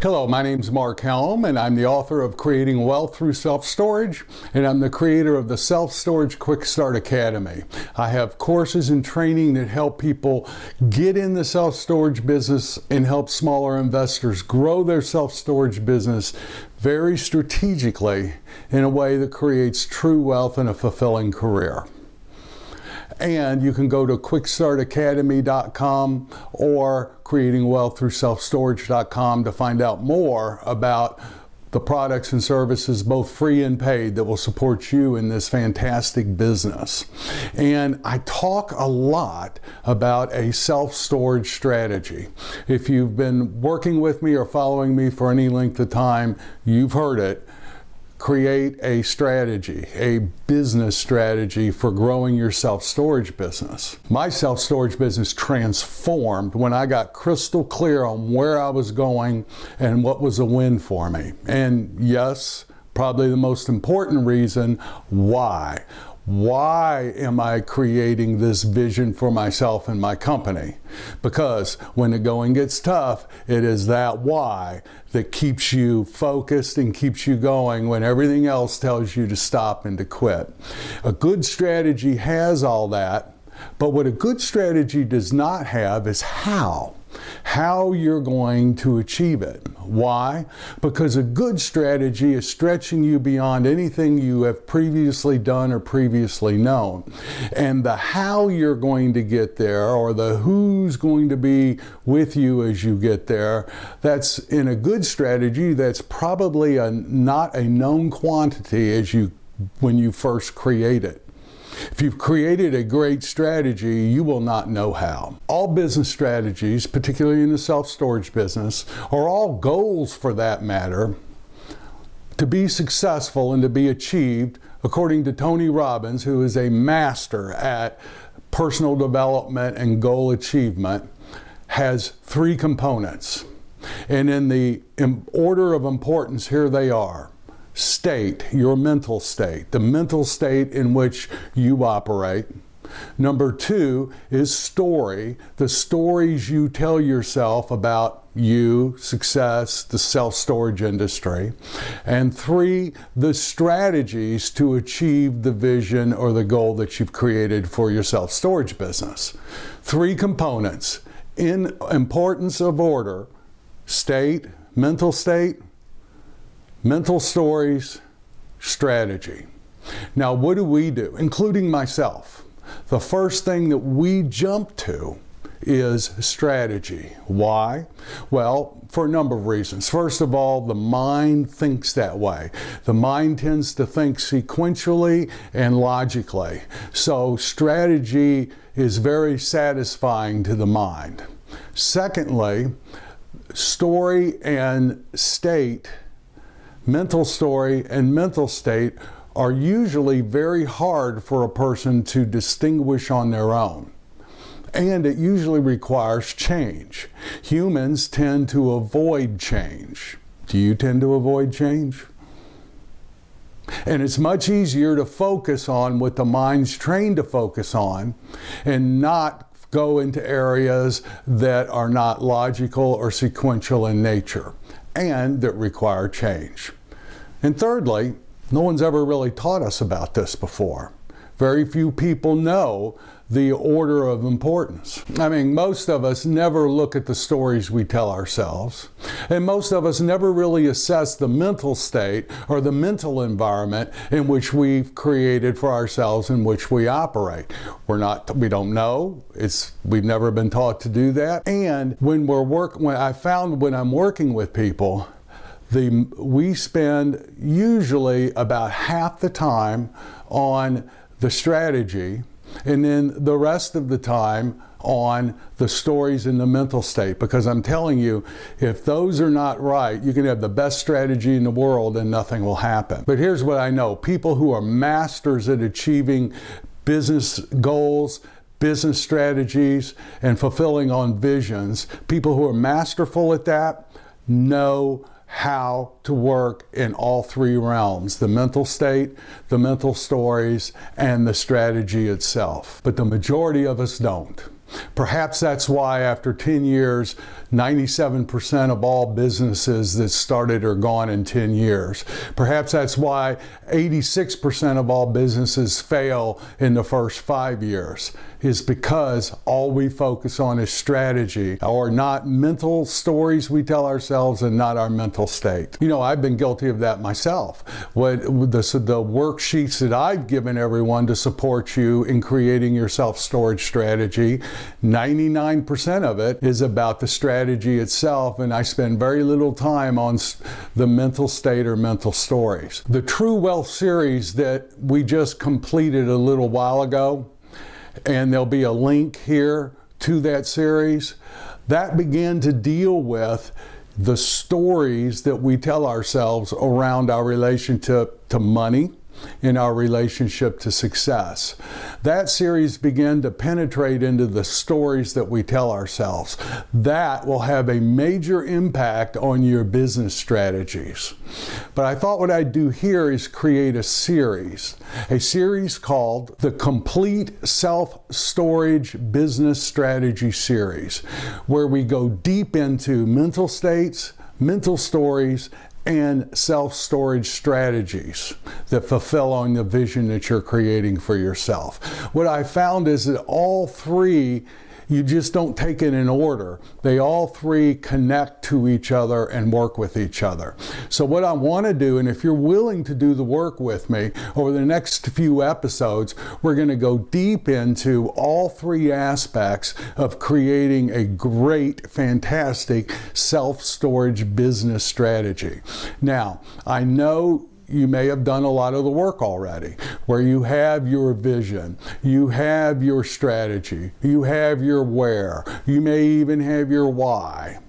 Hello, my name is Mark Helm, and I'm the author of Creating Wealth Through Self-Storage, and I'm the creator of the Self-Storage Quick Start Academy. I have courses and training that help people get in the self-storage business and help smaller investors grow their self-storage business very strategically in a way that creates true wealth and a fulfilling career. And you can go to quickstartacademy.com or creatingwealththroughselfstorage.com to find out more about the products and services, both free and paid, that will support you in this fantastic business. And I talk a lot about a self-storage strategy. If you've been working with me or following me for any length of time, you've heard it. Create a strategy, a business strategy for growing your self-storage business. My self-storage business transformed when I got crystal clear on where I was going and what was a win for me. And yes, probably the most important reason, why. Why am I creating this vision for myself and my company? Because when the going gets tough, it is that why that keeps you focused and keeps you going when everything else tells you to stop and to quit. A good strategy has all that, but what a good strategy does not have is how you're going to achieve it. Why? Because a good strategy is stretching you beyond anything you have previously done or previously known. And the how you're going to get there, or the who's going to be with you as you get there, that's in a good strategy, that's probably not a known quantity when you first create it. If you've created a great strategy, you will not know how. All business strategies, particularly in the self-storage business, or all goals for that matter, to be successful and to be achieved, according to Tony Robbins, who is a master at personal development and goal achievement, has three components. And in the order of importance, here they are. State, your mental state, the mental state in which you operate. Number two is story, the stories you tell yourself about you, success, the self-storage industry. And three, the strategies to achieve the vision or the goal that you've created for your self-storage business. Three components in importance of order: state, mental stories, strategy. Now, what do we do, including myself? The first thing that we jump to is strategy. Why? Well, for a number of reasons. First of all, the mind thinks that way. The mind tends to think sequentially and logically. So strategy is very satisfying to the mind. Secondly, story and state, mental story and mental state, are usually very hard for a person to distinguish on their own. And it usually requires change. Humans tend to avoid change. Do you tend to avoid change? And it's much easier to focus on what the mind's trained to focus on and not go into areas that are not logical or sequential in nature and that require change. And thirdly, no one's ever really taught us about this before. Very few people know the order of importance. I mean, most of us never look at the stories we tell ourselves, and most of us never really assess the mental state or the mental environment in which we've created for ourselves, in which we operate. We don't know. We've never been taught to do that. And when I'm working with people, we spend usually about half the time on the strategy, and then the rest of the time on the stories and the mental state. Because I'm telling you, if those are not right, you can have the best strategy in the world and nothing will happen. But here's what I know. People who are masters at achieving business goals, business strategies, and fulfilling on visions, people who are masterful at that know how to work in all three realms: the mental state, the mental stories, and the strategy itself. But the majority of us don't. Perhaps that's why after 10 years, 97% of all businesses that started are gone in 10 years. Perhaps that's why 86% of all businesses fail in the first 5 years, is because all we focus on is strategy, or not mental stories we tell ourselves and not our mental state. You know, I've been guilty of that myself. The worksheets that I've given everyone to support you in creating your self-storage strategy, 99% of it is about the strategy itself, and I spend very little time on the mental state or mental stories. The True Wealth series that we just completed a little while ago, and there'll be a link here to that series, that began to deal with the stories that we tell ourselves around our relationship to money, in our relationship to success. That series began to penetrate into the stories that we tell ourselves. That will have a major impact on your business strategies. But I thought what I'd do here is create a series called the Complete Self-Storage Business Strategy Series, where we go deep into mental states, mental stories, and self-storage strategies that fulfill on the vision that you're creating for yourself. What I found is that all three, you just don't take it in order. They all three connect to each other and work with each other. So what I want to do, and if you're willing to do the work with me, over the next few episodes, we're going to go deep into all three aspects of creating a great, fantastic self-storage business strategy. Now, I know you may have done a lot of the work already, where you have your vision, you have your strategy, you have your where, you may even have your why.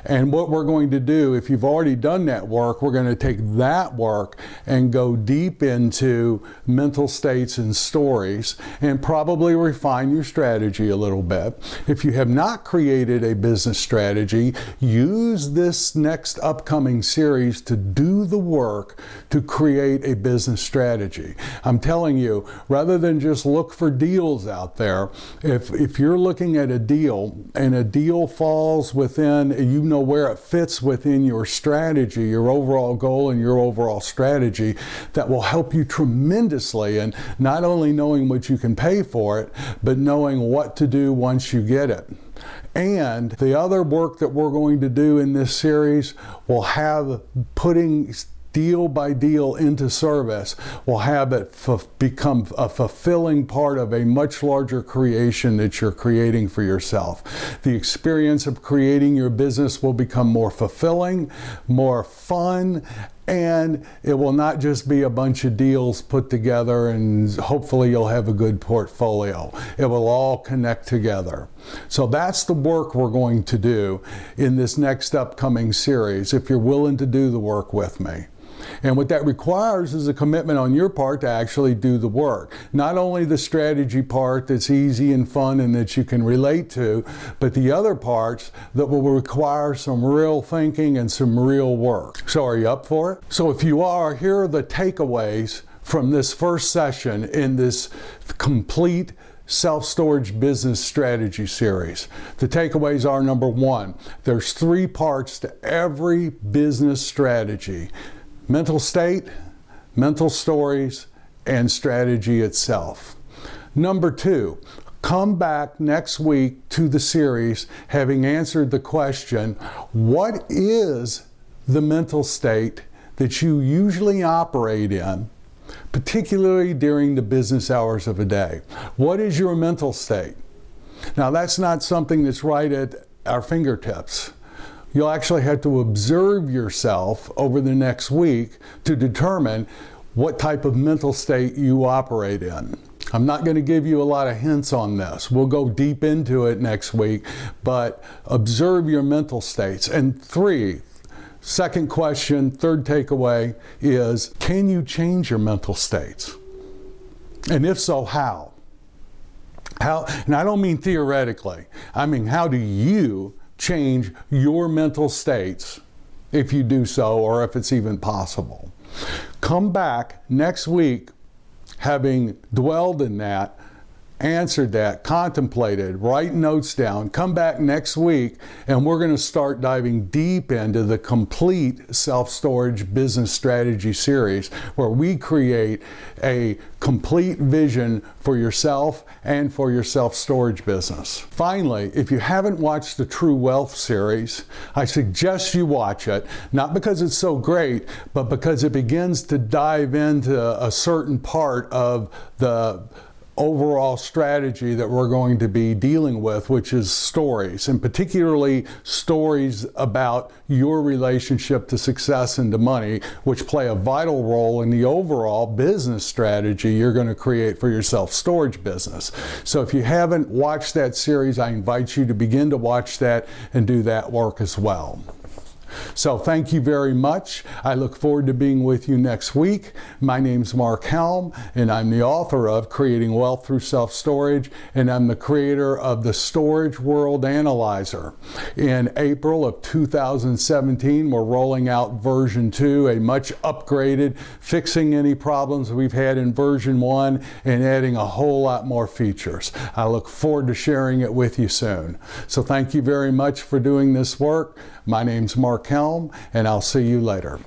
And what we're going to do, if you've already done that work, we're going to take that work and go deep into mental states and stories and probably refine your strategy a little bit. If you have not created a business strategy, use this next upcoming series to do the work to create a business strategy. I'm telling you, rather than just look for deals out there, if you're looking at a deal and a deal falls within, you know where it fits within your strategy, your overall goal and your overall strategy, that will help you tremendously in not only knowing what you can pay for it, but knowing what to do once you get it. And the other work that we're going to do in this series will have putting deal by deal into service, will have it become a fulfilling part of a much larger creation that you're creating for yourself. The experience of creating your business will become more fulfilling, more fun, and it will not just be a bunch of deals put together and hopefully you'll have a good portfolio. It will all connect together. So that's the work we're going to do in this next upcoming series, if you're willing to do the work with me. And what that requires is a commitment on your part to actually do the work. Not only the strategy part that's easy and fun and that you can relate to, but the other parts that will require some real thinking and some real work. So are you up for it? So if you are, here are the takeaways from this first session in this complete self-storage business strategy series. The takeaways are: number one, there's 3 parts to every business strategy: mental state, mental stories, and strategy itself. Number 2, come back next week to the series having answered the question, what is the mental state that you usually operate in, particularly during the business hours of a day? What is your mental state? Now, that's not something that's right at our fingertips. You'll actually have to observe yourself over the next week to determine what type of mental state you operate in. I'm not going to give you a lot of hints on this. We'll go deep into it next week, but observe your mental states. And 3, second question, third takeaway is, can you change your mental states? And if so, how? And I don't mean theoretically. I mean, how do you change your mental states, if you do so, or if it's even possible? Come back next week having dwelled in that answered that, contemplated, write notes down, come back next week, and we're going to start diving deep into the complete self-storage business strategy series, where we create a complete vision for yourself and for your self-storage business. Finally, if you haven't watched the True Wealth series, I suggest you watch it, not because it's so great, but because it begins to dive into a certain part of the overall strategy that we're going to be dealing with, which is stories, and particularly stories about your relationship to success and to money, which play a vital role in the overall business strategy you're going to create for your self-storage business. So if you haven't watched that series, I invite you to begin to watch that and do that work as well. So thank you very much. I look forward to being with you next week. My name's Mark Helm, and I'm the author of Creating Wealth Through Self-Storage, and I'm the creator of the Storage World Analyzer. In April of 2017, we're rolling out version 2, a much upgraded, fixing any problems we've had in version 1 and adding a whole lot more features. I look forward to sharing it with you soon. So thank you very much for doing this work. My name's Mark Helm, and I'll see you later.